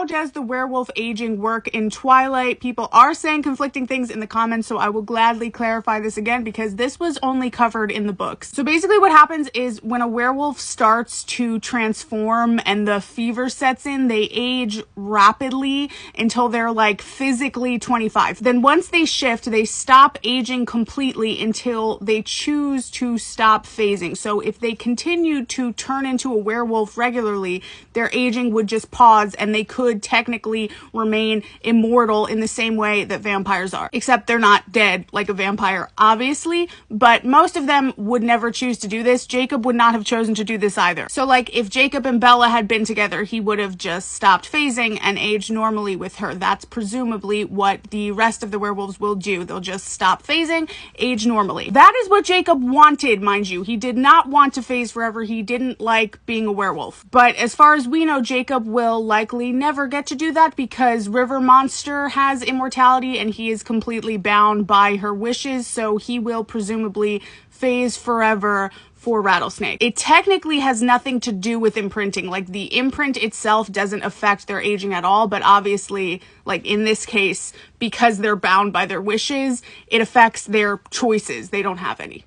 how does the werewolf aging work in Twilight? People are saying conflicting things in the comments, so I will gladly clarify this again because this was only covered in the books. So basically what happens is when a werewolf starts to transform and the fever sets in, they age rapidly until they're like physically 25. Then once they shift, they stop aging completely until they choose to stop phasing. So if they continued to turn into a werewolf regularly, their aging would just pause and they could technically remain immortal in the same way that vampires are. Except they're not dead like a vampire, obviously, but most of them would never choose to do this. Jacob would not have chosen to do this either. So like if Jacob and Bella had been together, he would have just stopped phasing and aged normally with her. That's presumably what the rest of the werewolves will do. They'll just stop phasing, age normally. That is what Jacob wanted, mind you. He did not want to phase forever. He didn't like being a werewolf. But as far as we know, Jacob will likely never get to do that because River Monster has immortality and he is completely bound by her wishes, so he will presumably phase forever for Rattlesnake. It technically has nothing to do with imprinting. Like the imprint itself doesn't affect their aging at all, but obviously, like in this case, because they're bound by their wishes, it affects their choices. They don't have any.